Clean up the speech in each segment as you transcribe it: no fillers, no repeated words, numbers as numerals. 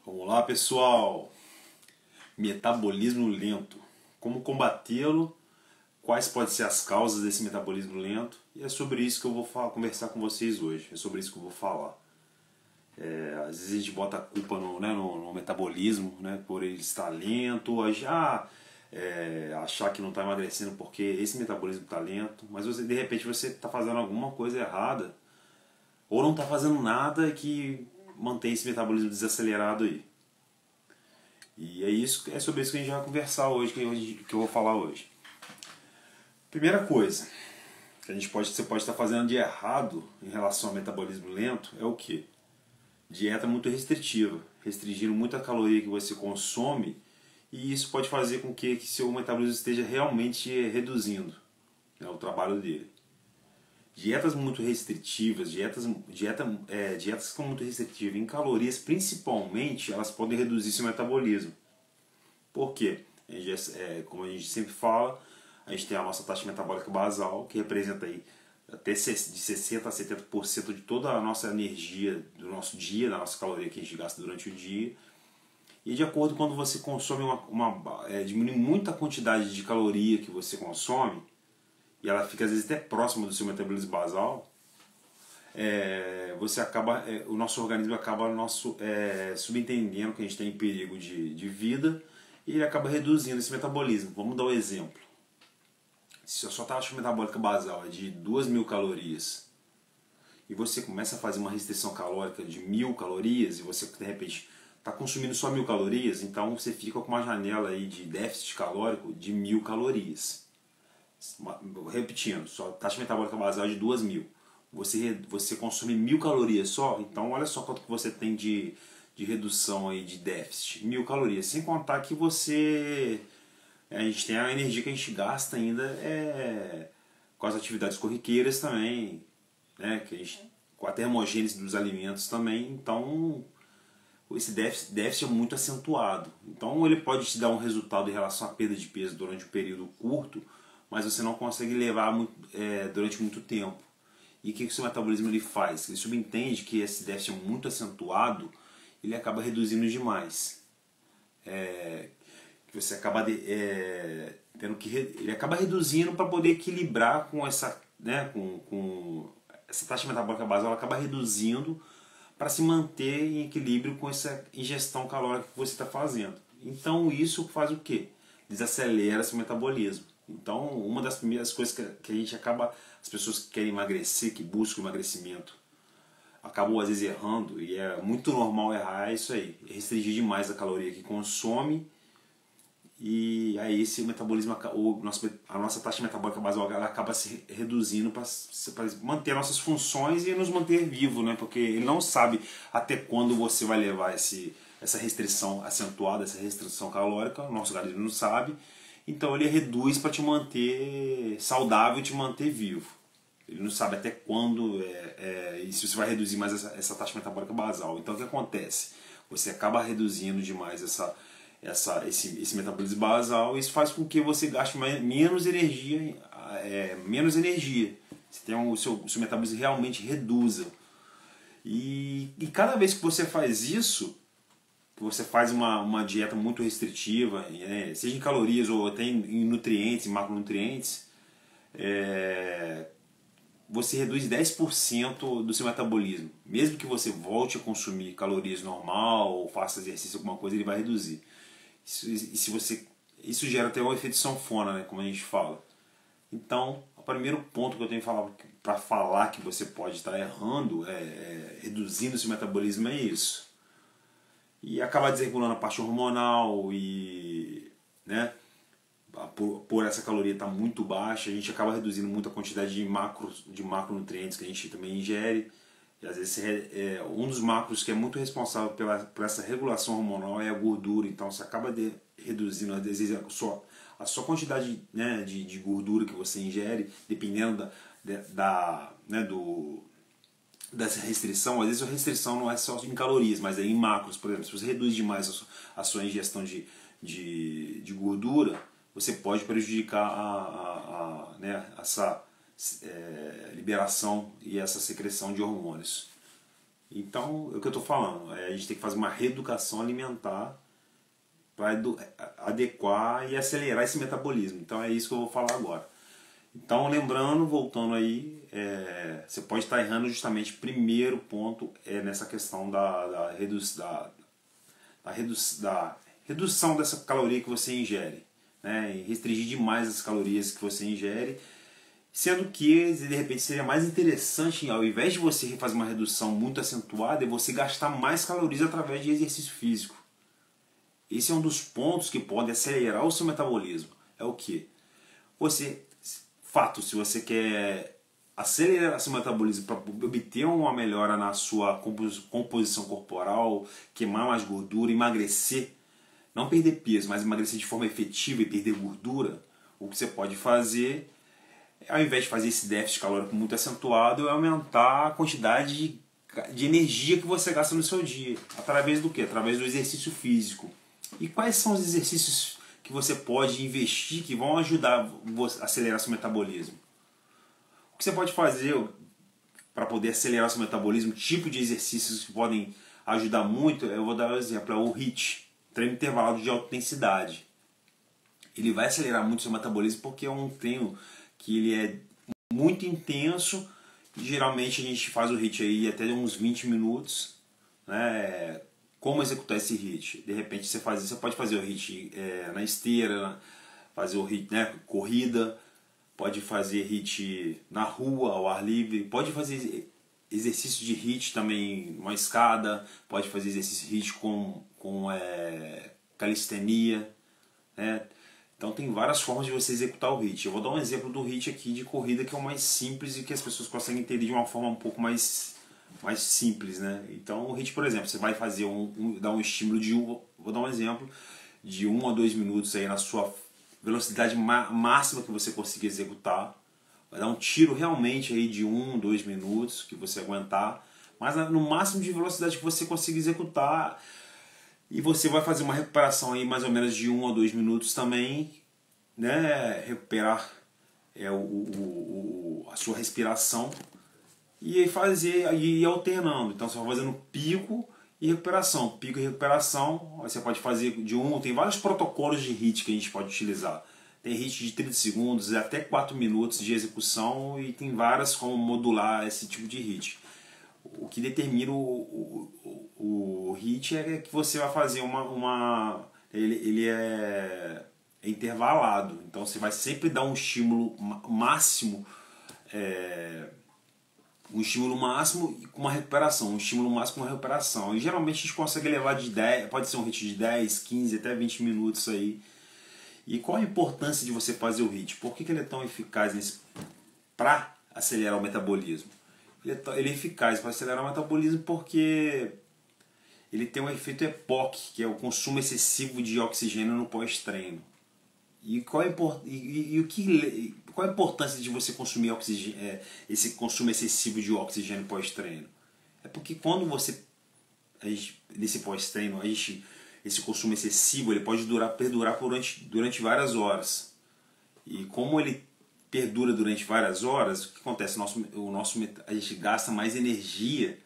Vamos lá, pessoal. Metabolismo lento. Como combatê-lo? Quais podem ser as causas desse metabolismo lento? E é sobre isso que eu vou conversar com vocês hoje. É sobre isso que eu vou falar. Às vezes a gente bota a culpa no metabolismo, né, por ele estar lento, achar que não está emagrecendo porque esse metabolismo está lento, mas de repente você está fazendo alguma coisa errada ou não está fazendo nada que mantém esse metabolismo desacelerado aí. E é sobre isso que a gente vai conversar hoje, que eu vou falar hoje. Primeira coisa que você pode estar fazendo de errado em relação ao metabolismo lento é o quê? Dieta muito restritiva, restringindo muita caloria que você consome, e isso pode fazer com que seu metabolismo esteja realmente reduzindo, né, o trabalho dele. Dietas muito restritivas, dietas que são muito restritivas em calorias, principalmente, elas podem reduzir seu metabolismo. Por quê? Como a gente sempre fala, a gente tem a nossa taxa metabólica basal, que representa aí até de 60% a 70% de toda a nossa energia do nosso dia, da nossa caloria que a gente gasta durante o dia. E de acordo com quando você consome diminui muito a quantidade de caloria que você consome, e ela fica às vezes até próxima do seu metabolismo basal, o nosso organismo acaba subentendendo que a gente tem perigo de vida, e ele acaba reduzindo esse metabolismo. Vamos dar um exemplo. Se a sua taxa metabólica basal é de 2.000 calorias e você começa a fazer uma restrição calórica de 1.000 calorias e você de repente está consumindo só 1.000 calorias, então você fica com uma janela aí de déficit calórico de 1.000 calorias. Repetindo, sua taxa metabólica basal é de 2.000. Você consome 1.000 calorias só, então olha só quanto que você tem de redução aí de déficit. 1.000 calorias, sem contar que a gente tem a energia que a gente gasta ainda com as atividades corriqueiras também, né, com a termogênese dos alimentos também, então esse déficit é muito acentuado. Então ele pode te dar um resultado em relação à perda de peso durante um período curto, mas você não consegue levar durante muito tempo. E o que o seu metabolismo ele faz? Ele subentende que esse déficit é muito acentuado, ele acaba reduzindo demais. Você acaba ele acaba reduzindo para poder equilibrar com essa, né, com essa taxa metabólica basal, ela acaba reduzindo para se manter em equilíbrio com essa ingestão calórica que você está fazendo. Então isso faz o quê? Desacelera seu metabolismo. Então uma das primeiras coisas que a gente acaba, as pessoas que querem emagrecer, que buscam emagrecimento, acabam às vezes errando, e é muito normal errar, é isso aí, restringir demais a caloria que consome, e aí esse metabolismo, a nossa taxa metabólica basal, ela acaba se reduzindo para manter nossas funções e nos manter vivos, né? Porque ele não sabe até quando você vai levar essa restrição acentuada, essa restrição calórica, o nosso organismo não sabe, então ele reduz para te manter saudável e te manter vivo. Ele não sabe até quando e se você vai reduzir mais essa taxa metabólica basal. Então o que acontece? Você acaba reduzindo demais esse metabolismo basal, e isso faz com que você gaste menos energia. O seu metabolismo realmente reduza. E cada vez que você faz isso, que você faz uma dieta muito restritiva, seja em calorias ou até em nutrientes, em macronutrientes, você reduz 10% do seu metabolismo. Mesmo que você volte a consumir calorias normal ou faça exercício, alguma coisa, ele vai reduzir. Isso gera até um efeito sanfona, né, como a gente fala. Então, o primeiro ponto que eu tenho para falar que você pode estar errando, reduzindo seu metabolismo, é isso. E acaba desregulando a parte hormonal e, né, por essa caloria estar muito baixa, a gente acaba reduzindo muito a quantidade de macronutrientes que a gente também ingere. E às vezes um dos macros que é muito responsável por essa regulação hormonal é a gordura. Então você acaba reduzindo às vezes a sua quantidade, né, de gordura que você ingere, dependendo dessa restrição. Às vezes a restrição não é só em calorias, mas é em macros. Por exemplo, se você reduz demais a sua ingestão de gordura, você pode prejudicar essa liberação e essa secreção de hormônios. Então, é o que eu estou falando, a gente tem que fazer uma reeducação alimentar para adequar e acelerar esse metabolismo. Então é isso que eu vou falar agora. Então, lembrando, voltando aí, você pode estar errando justamente. Primeiro ponto é nessa questão da redução dessa caloria que você ingere, né? E restringir demais as calorias que você ingere, sendo que de repente seria mais interessante, ao invés de você fazer uma redução muito acentuada, é você gastar mais calorias através de exercício físico. Esse é um dos pontos que pode acelerar o seu metabolismo. É o que? Fato, se você quer acelerar seu metabolismo para obter uma melhora na sua composição corporal, queimar mais gordura, emagrecer, não perder peso, mas emagrecer de forma efetiva e perder gordura, o que você pode fazer, ao invés de fazer esse déficit calórico muito acentuado, é aumentar a quantidade de energia que você gasta no seu dia. Através do quê? Através do exercício físico. E quais são os exercícios que você pode investir que vão ajudar a acelerar seu metabolismo? O que você pode fazer para poder acelerar seu metabolismo, tipo de exercícios que podem ajudar muito, eu vou dar um exemplo, é o HIIT, treino intervalado de alta intensidade. Ele vai acelerar muito seu metabolismo porque é um treino que ele é muito intenso. Geralmente a gente faz o HIIT aí até uns 20 minutos, né? Como executar esse HIIT? De repente você pode fazer o HIIT na esteira, fazer o HIIT, né, corrida, pode fazer HIIT na rua, ao ar livre, pode fazer exercício de HIIT também numa escada, pode fazer exercício de HIIT com calistenia, né? Então tem várias formas de você executar o HIIT. Eu vou dar um exemplo do HIIT aqui de corrida, que é o mais simples e que as pessoas conseguem entender de uma forma um pouco mais simples, né? Então o HIIT, por exemplo, você vai fazer dar um estímulo vou dar um exemplo, de 1 a 2 minutos aí na sua velocidade máxima que você conseguir executar. Vai dar um tiro realmente aí de 1, 2 minutos que você aguentar, mas no máximo de velocidade que você conseguir executar. E você vai fazer uma recuperação aí mais ou menos de 1 a 2 minutos também, né? Recuperar a sua respiração e ir alternando. Então você vai fazendo pico e recuperação, pico e recuperação. Você pode fazer tem vários protocolos de HIIT que a gente pode utilizar. Tem HIIT de 30 segundos até 4 minutos de execução e tem várias como modular esse tipo de HIIT. O que determina o HIIT é que você vai fazer ele é intervalado, então você vai sempre dar um estímulo máximo, um estímulo máximo com uma recuperação, um estímulo máximo com uma recuperação. E geralmente a gente consegue levar de 10, pode ser um HIIT de 10, 15 até 20 minutos aí. E qual a importância de você fazer o HIIT? Por que ele é tão eficaz para acelerar o metabolismo? Ele é eficaz para acelerar o metabolismo porque ele tem um efeito EPOC, que é o consumo excessivo de oxigênio no pós-treino. E qual a importância de você consumir esse consumo excessivo de oxigênio pós-treino? É porque quando nesse pós-treino, esse consumo excessivo ele pode perdurar durante várias horas. E como ele perdura durante várias horas, o que acontece? A gente gasta mais energia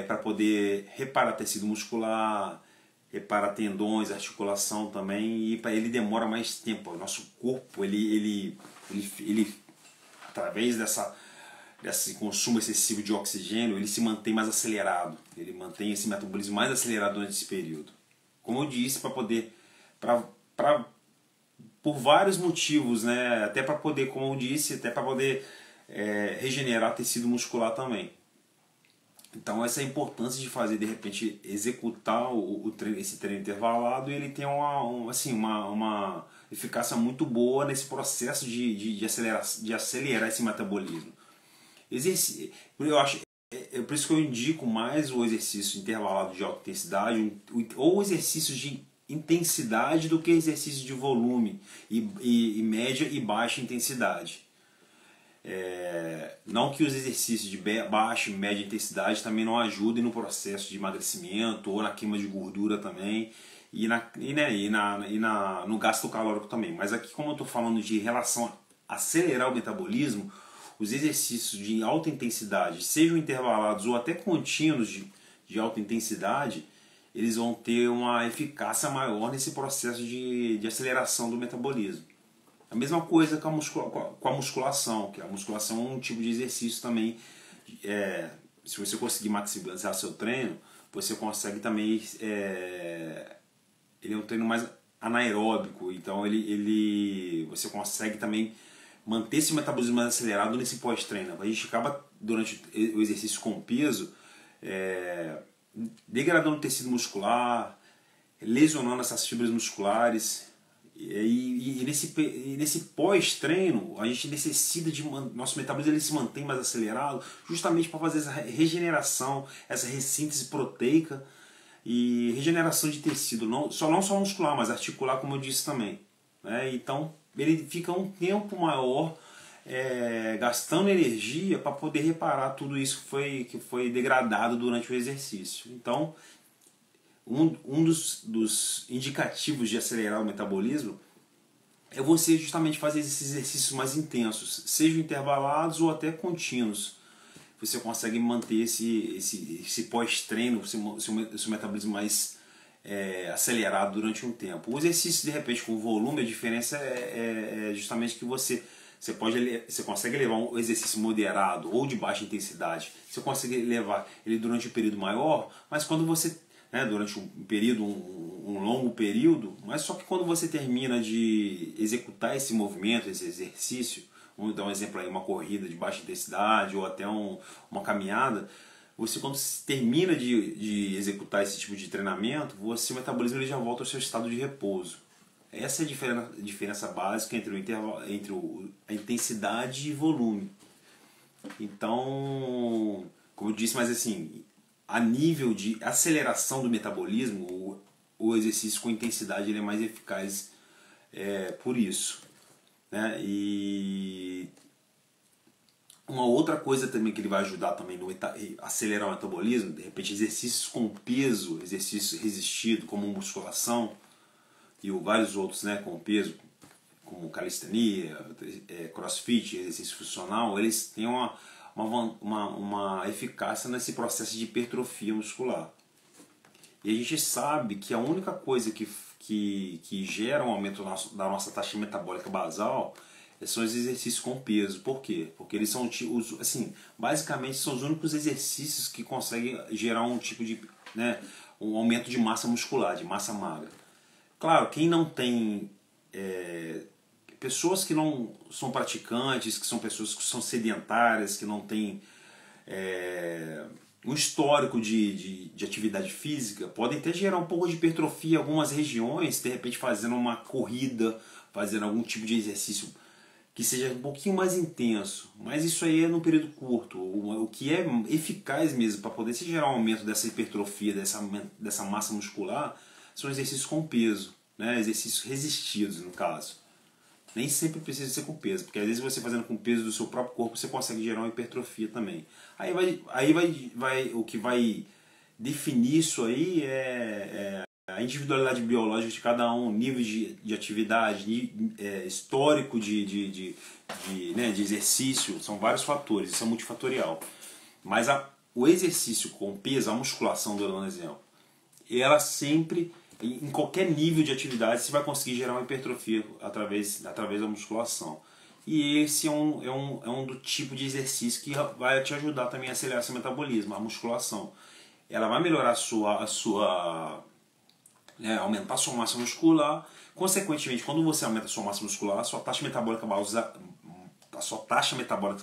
para poder reparar tecido muscular, reparar tendões, articulação também, e ele demora mais tempo. O nosso corpo, ele através desse consumo excessivo de oxigênio, ele se mantém mais acelerado, ele mantém esse metabolismo mais acelerado durante esse período. Como eu disse, por vários motivos, né? Até para poder, como eu disse, até para poder regenerar tecido muscular também. Então essa é a importância de fazer, de repente, executar esse treino intervalado, e ele tem uma eficácia muito boa nesse processo de acelerar esse metabolismo. Por isso que eu indico mais o exercício intervalado de alta intensidade ou exercícios de intensidade do que exercício de volume e média e baixa intensidade. Não que os exercícios de baixa e média intensidade também não ajudem no processo de emagrecimento ou na queima de gordura também no gasto calórico também. Mas aqui, como eu estou falando de relação a acelerar o metabolismo, os exercícios de alta intensidade, sejam intervalados ou até contínuos de alta intensidade, eles vão ter uma eficácia maior nesse processo de aceleração do metabolismo. A mesma coisa com a musculação, que a musculação é um tipo de exercício também. Se você conseguir maximizar seu treino, você consegue também... ele é um treino mais anaeróbico, então você consegue também manter esse metabolismo mais acelerado nesse pós-treino. A gente acaba, durante o exercício com peso, degradando o tecido muscular, lesionando essas fibras musculares. E nesse pós-treino, a gente necessita de... Nosso metabolismo ele se mantém mais acelerado, justamente para fazer essa regeneração, essa ressíntese proteica e regeneração de tecido, não só muscular, mas articular, como eu disse também. Então, ele fica um tempo maior gastando energia para poder reparar tudo isso que foi degradado durante o exercício. Então, um dos indicativos de acelerar o metabolismo é você justamente fazer esses exercícios mais intensos, sejam intervalados ou até contínuos. Você consegue manter esse pós-treino, seu metabolismo mais acelerado durante um tempo. O exercício, de repente, com volume, a diferença é justamente que você consegue levar um exercício moderado ou de baixa intensidade, você consegue levar ele durante um período maior, mas quando você... durante um longo período, mas só que quando você termina de executar esse movimento, esse exercício, vamos dar um exemplo aí, uma corrida de baixa intensidade ou até uma caminhada, você quando termina de executar esse tipo de treinamento, o metabolismo ele já volta ao seu estado de repouso. Essa é a diferença básica entre a intensidade e volume. Então, como eu disse, mas assim, a nível de aceleração do metabolismo, o exercício com intensidade ele é mais eficaz por isso. E uma outra coisa também que ele vai ajudar também a acelerar o metabolismo, de repente exercícios com peso, exercício resistido, como musculação e vários outros com peso, como calistenia, crossfit, exercício funcional, eles têm uma eficácia nesse processo de hipertrofia muscular. E a gente sabe que a única coisa que gera um aumento da nossa taxa metabólica basal são os exercícios com peso. Por quê? Porque eles são, basicamente são os únicos exercícios que conseguem gerar um tipo de, um aumento de massa muscular, de massa magra. Claro, quem não tem... pessoas que não são praticantes, que são pessoas que são sedentárias, que não têm um histórico de atividade física, podem até gerar um pouco de hipertrofia em algumas regiões, de repente fazendo uma corrida, fazendo algum tipo de exercício que seja um pouquinho mais intenso. Mas isso aí é num período curto. O que é eficaz mesmo para poder se gerar um aumento dessa hipertrofia, dessa massa muscular, são exercícios com peso, exercícios resistidos no caso. Nem sempre precisa ser com peso, porque às vezes você fazendo com peso do seu próprio corpo, você consegue gerar uma hipertrofia também. O que vai definir isso aí é a individualidade biológica de cada um, nível de atividade, histórico de exercício, são vários fatores, isso é multifatorial. Mas o exercício com peso, a musculação, dando um exemplo, ela sempre... Em qualquer nível de atividade você vai conseguir gerar uma hipertrofia através da musculação. E esse é um do tipo de exercício que vai te ajudar também a acelerar seu metabolismo, a musculação. Ela vai melhorar aumentar a sua massa muscular. Consequentemente, quando você aumenta a sua massa muscular, a sua taxa metabólica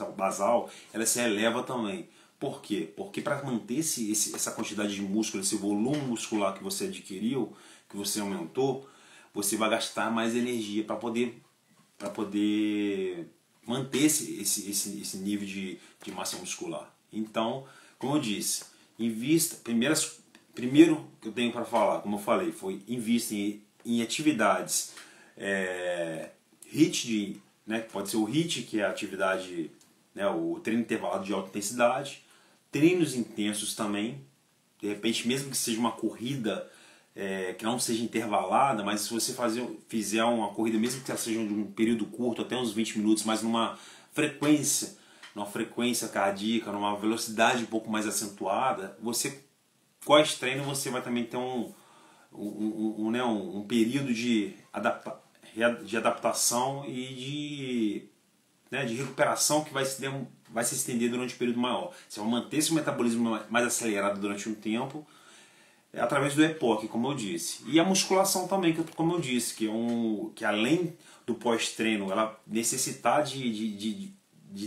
basal ela se eleva também. Por quê? Porque para manter essa quantidade de músculo, esse volume muscular que você adquiriu, que você aumentou, você vai gastar mais energia para poder manter esse nível de massa muscular. Então, como eu disse, invista. Primeiro que eu tenho para falar, como eu falei, foi invista em atividades HIIT, pode ser o HIIT, que é a atividade, o treino intervalado de alta intensidade. Treinos intensos também, de repente mesmo que seja uma corrida que não seja intervalada, mas se você fizer uma corrida, mesmo que ela seja de um período curto, até uns 20 minutos, mas numa frequência numa frequência cardíaca, numa velocidade um pouco mais acentuada, você, pós-treino, você vai também ter um período de adaptação e de recuperação que vai se estender durante um período maior. Você vai manter esse metabolismo mais acelerado durante um tempo, através do EPOC, como eu disse. E a musculação também, como eu disse, que além do pós-treino, ela necessitar de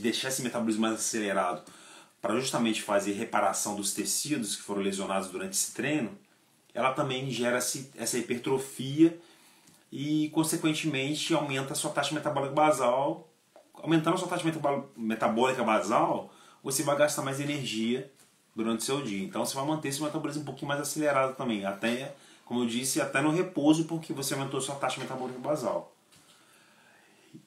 deixar esse metabolismo mais acelerado para justamente fazer reparação dos tecidos que foram lesionados durante esse treino, ela também gera essa hipertrofia e, consequentemente, aumenta a sua taxa metabólica basal. Aumentando a sua taxa metabólica basal, você vai gastar mais energia durante o seu dia. Então você vai manter esse metabolismo um pouquinho mais acelerado também. Até, como eu disse, até no repouso, porque você aumentou a sua taxa metabólica basal.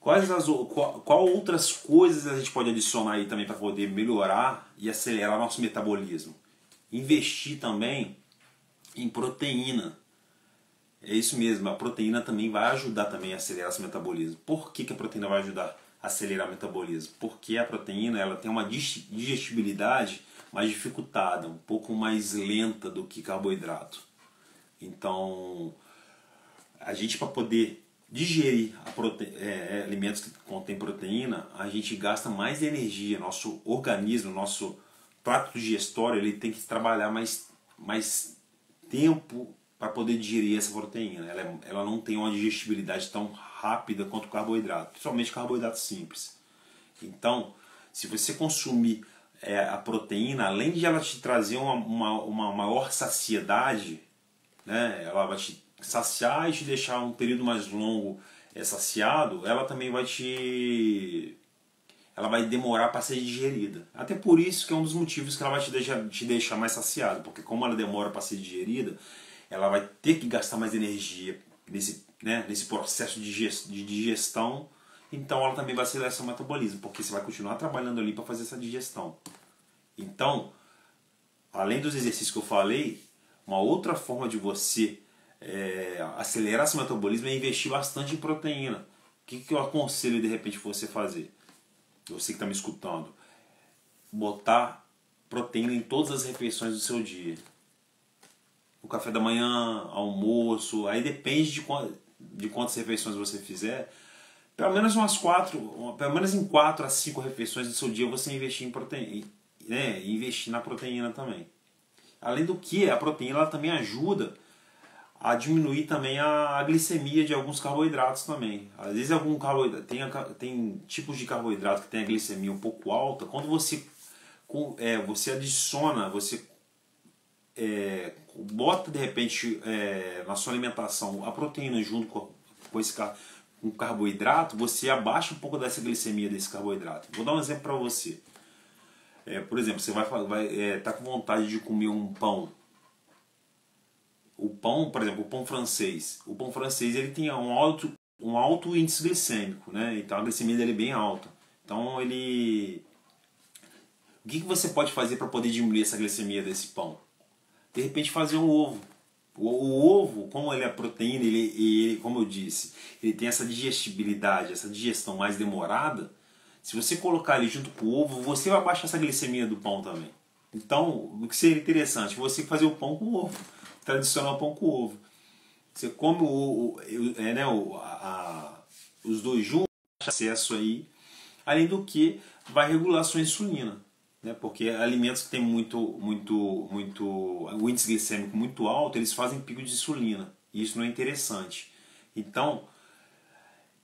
Qual outras coisas a gente pode adicionar aí também para poder melhorar e acelerar nosso metabolismo? Investir também em proteína. É isso mesmo, a proteína também vai ajudar também a acelerar esse metabolismo. Por que a proteína vai ajudar a acelerar o metabolismo? Porque a proteína ela tem uma digestibilidade mais dificultada, um pouco mais lenta do que carboidrato. Então, a gente, para poder digerir alimentos que contêm proteína, a gente gasta mais energia. Nosso organismo, nosso trato digestório, ele tem que trabalhar mais tempo para poder digerir essa proteína. Ela não tem uma digestibilidade tão rápida quanto o carboidrato, principalmente carboidrato simples. Então, se você consumir a proteína, além de ela te trazer uma maior saciedade, né, ela vai te saciar e te deixar um período mais longo saciado, ela também ela vai demorar para ser digerida. Até por isso que é um dos motivos que ela vai te deixar mais saciado, porque como ela demora para ser digerida, ela vai ter que gastar mais energia nesse processo de digestão. Então ela também vai acelerar seu metabolismo, porque você vai continuar trabalhando ali para fazer essa digestão. Então, além dos exercícios que eu falei, uma outra forma de você acelerar seu metabolismo é investir bastante em proteína. O que eu aconselho de repente você fazer? Você que está me escutando, botar proteína em todas as refeições do seu dia. O café da manhã, almoço, aí depende de quantas refeições você fizer. Pelo menos em 4 a 5 refeições do seu dia você investir em proteína, investir na proteína também. Além do que, a proteína ela também ajuda a diminuir também a glicemia de alguns carboidratos também. Às vezes tem tipos de carboidrato que tem a glicemia um pouco alta. Quando você adiciona, você bota de repente na sua alimentação a proteína junto com o carboidrato, você abaixa um pouco dessa glicemia desse carboidrato. Vou dar um exemplo para você. Por exemplo, você vai tá com vontade de comer um pão. O pão, por exemplo, o pão francês. O pão francês ele tem um alto índice glicêmico, né? Então a glicemia dele é bem alta. Então o que você pode fazer para poder diminuir essa glicemia desse pão? De repente fazer um ovo. O ovo, como ele é proteína, ele, como eu disse, ele tem essa digestibilidade, essa digestão mais demorada. Se você colocar ele junto com o ovo, você vai baixar essa glicemia do pão também. Então, o que seria interessante? Você fazer o pão com ovo. Tradicional pão com ovo. Você come os dois juntos, acesso aí. Além do que, vai regular a sua insulina. Né? Porque alimentos que têm o índice glicêmico muito alto, eles fazem pico de insulina. E isso não é interessante. Então,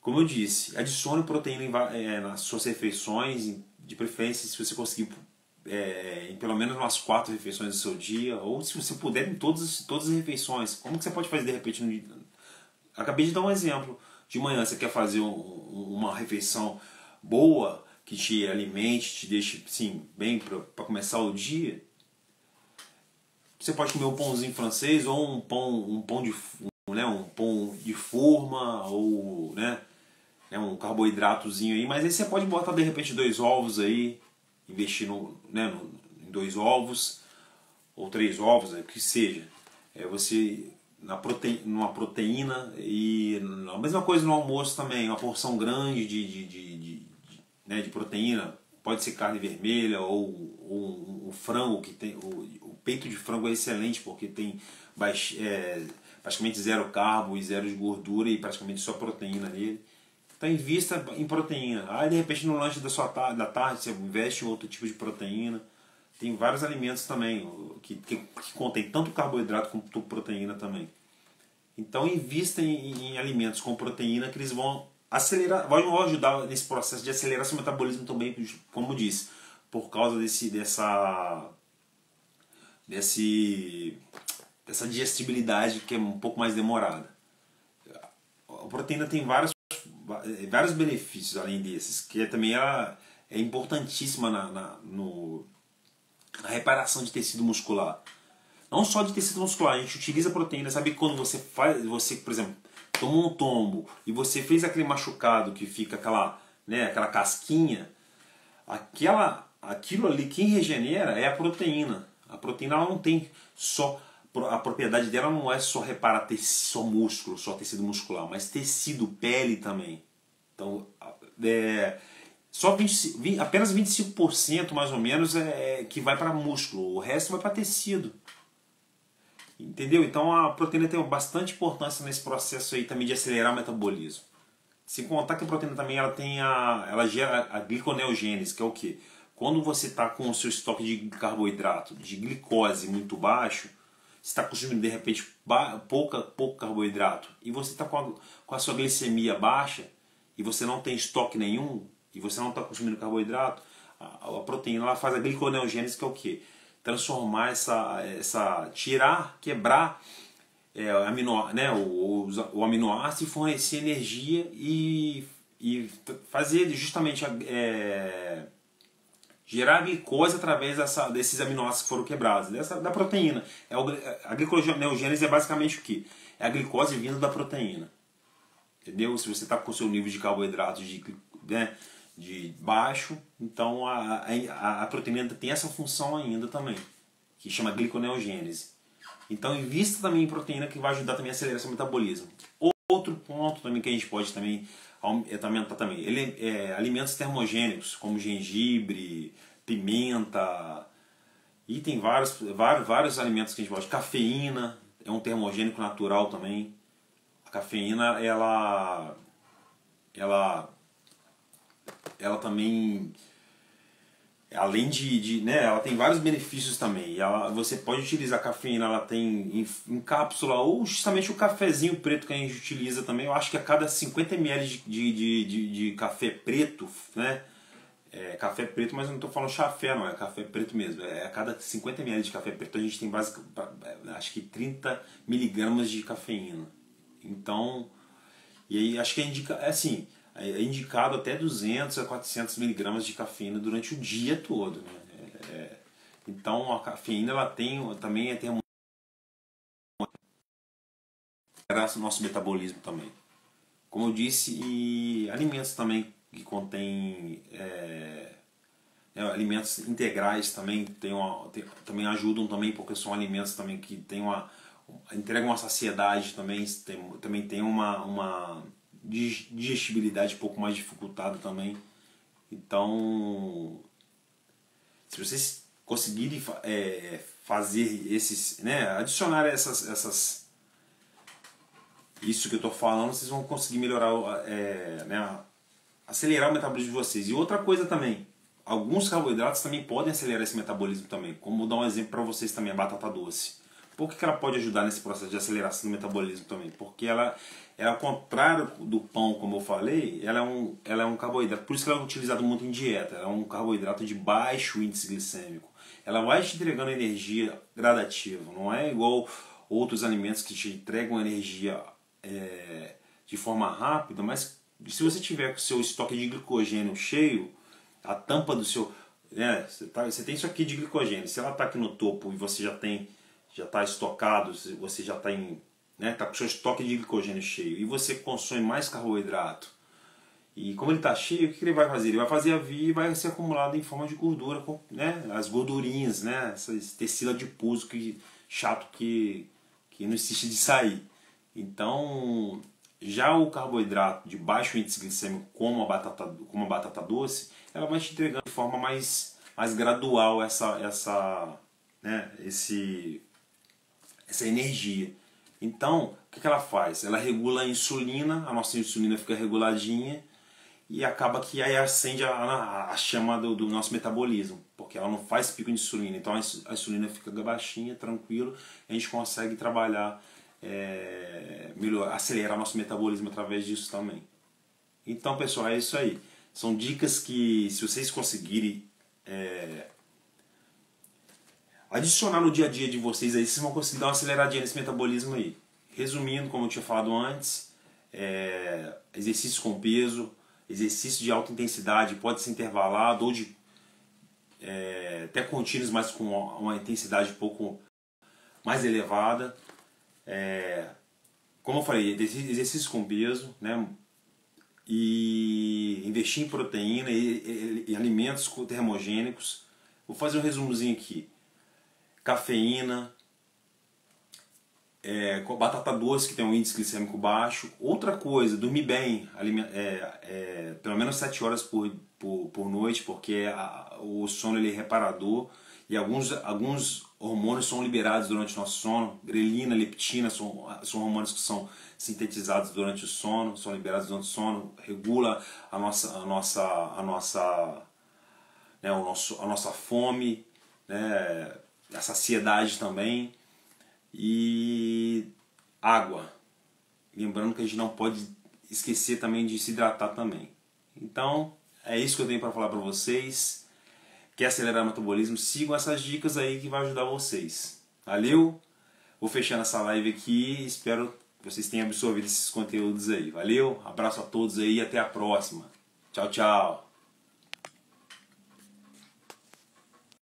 como eu disse, adicione proteína nas suas refeições, de preferência se você conseguir em pelo menos umas 4 refeições do seu dia, ou se você puder em todas as refeições. Como que você pode fazer de repente? Acabei de dar um exemplo. De manhã você quer fazer uma refeição boa, que te alimente, te deixe sim, bem para começar o dia. Você pode comer um pãozinho francês ou um pão de forma ou um carboidratozinho aí, mas aí você pode botar de repente 2 ovos aí, investir em 2 ovos ou 3 ovos, o que seja. Você numa proteína e a mesma coisa no almoço também, uma porção grande de proteína, pode ser carne vermelha ou o frango, que tem o peito de frango é excelente porque tem praticamente zero carbo e zero de gordura e praticamente só proteína nele. Então invista em proteína. Aí de repente no lanche da tarde você investe em outro tipo de proteína. Tem vários alimentos também que contém tanto carboidrato quanto proteína também. Então invista em alimentos com proteína que eles vão acelerar, vão ajudar nesse processo de acelerar seu metabolismo também, como eu disse, por causa dessa digestibilidade que é um pouco mais demorada. A proteína tem vários benefícios além desses, que também ela é importantíssima na reparação de tecido muscular. Não só de tecido muscular, a gente utiliza a proteína, sabe quando você, por exemplo, tomou um tombo e você fez aquele machucado que fica aquela casquinha, aquilo ali, quem regenera é a proteína. A proteína ela não tem só, a propriedade dela não é só reparar só músculo, só tecido muscular, mas tecido, pele também. Então, apenas 25% mais ou menos que vai para músculo, o resto vai para tecido. Entendeu? Então a proteína tem bastante importância nesse processo aí também de acelerar o metabolismo. Sem contar que a proteína também ela gera a gliconeogênese, que é o quê? Quando você está com o seu estoque de carboidrato, de glicose muito baixo, você está consumindo de repente pouco carboidrato e você está com a sua glicemia baixa e você não tem estoque nenhum e você não está consumindo carboidrato, a proteína ela faz a gliconeogênese, que é o quê? Transformar quebrar o aminoácido e fornecer energia e fazer justamente gerar glicose através desses aminoácidos que foram quebrados, da proteína. A gliconeogênese é basicamente o que? É a glicose vindo da proteína. Entendeu? Se você está com o seu nível de carboidratos de baixo, então a proteína tem essa função ainda também, que chama gliconeogênese. Então invista também em proteína, que vai ajudar também a acelerar seu metabolismo. Outro ponto também que a gente pode também aumentar também, alimentos termogênicos, como gengibre, pimenta, e tem vários alimentos que a gente pode. Cafeína é um termogênico natural também. A cafeína ela também, além ela tem vários benefícios também. Você pode utilizar a cafeína, ela tem em cápsula, ou justamente o cafezinho preto que a gente utiliza também. Eu acho que a cada 50 ml de café preto, né? Café preto, mas eu não estou falando chafé, não, é café preto mesmo. A cada 50 ml de café preto a gente tem acho que 30 miligramas de cafeína. Então, e aí acho que é indicado até 200 a 400 miligramas de cafeína durante o dia todo, né? Então a cafeína ela também tem o nosso metabolismo também. Como eu disse, e alimentos também que contêm alimentos integrais também também ajudam também, porque são alimentos também que entregam uma saciedade também tem uma digestibilidade um pouco mais dificultada também. Então, se vocês conseguirem fazer adicionar isso que eu estou falando, vocês vão conseguir melhorar, acelerar o metabolismo de vocês. E outra coisa também, alguns carboidratos também podem acelerar esse metabolismo também. Como vou dar um exemplo para vocês também, a batata doce. Por que ela pode ajudar nesse processo de aceleração do metabolismo também? Porque ela ao contrário do pão, como eu falei, ela é um carboidrato. Por isso que ela é utilizada muito em dieta. Ela é um carboidrato de baixo índice glicêmico. Ela vai te entregando energia gradativa. Não é igual outros alimentos que te entregam energia de forma rápida. Mas se você tiver com o seu estoque de glicogênio cheio, a tampa do seu... você tem isso aqui de glicogênio. Se ela está aqui no topo e você já está estocado, você já está tá com o seu estoque de glicogênio cheio e você consome mais carboidrato, e como ele está cheio, o que ele vai fazer? Ele vai fazer a via e vai ser acumulado em forma de gordura, as gordurinhas, esse tecido adiposo chato que não insiste de sair. Então Já o carboidrato de baixo índice glicêmico, como a batata doce, ela vai te entregando de forma mais gradual essa energia. Então, o que ela faz? Ela regula a insulina, a nossa insulina fica reguladinha e acaba que aí acende a chama do nosso metabolismo, porque ela não faz pico de insulina. Então a insulina fica baixinha, tranquilo, e a gente consegue trabalhar, melhor, acelerar nosso metabolismo através disso também. Então, pessoal, é isso aí. São dicas que, se vocês conseguirem adicionar no dia a dia de vocês, aí vocês vão conseguir dar uma aceleradinha nesse metabolismo aí. Resumindo, como eu tinha falado antes, exercício com peso, exercício de alta intensidade, pode ser intervalado ou de até contínuos, mas com uma intensidade um pouco mais elevada. Como eu falei, exercício com peso, né? E investir em proteína e alimentos termogênicos. Vou fazer um resumozinho aqui. Cafeína, batata doce, que tem um índice glicêmico baixo. Outra coisa, dormir bem, pelo menos 7 horas por noite, porque o sono ele é reparador e alguns hormônios são liberados durante o nosso sono. Grelina, leptina são hormônios que são sintetizados durante o sono, são liberados durante o sono, regula a nossa fome, né, a saciedade também. E água. Lembrando que a gente não pode esquecer também de se hidratar também. Então, é isso que eu tenho para falar para vocês. Quer acelerar o metabolismo? Sigam essas dicas aí que vai ajudar vocês. Valeu? Vou fechando essa live aqui. Espero que vocês tenham absorvido esses conteúdos aí. Valeu? Abraço a todos aí e até a próxima. Tchau, tchau.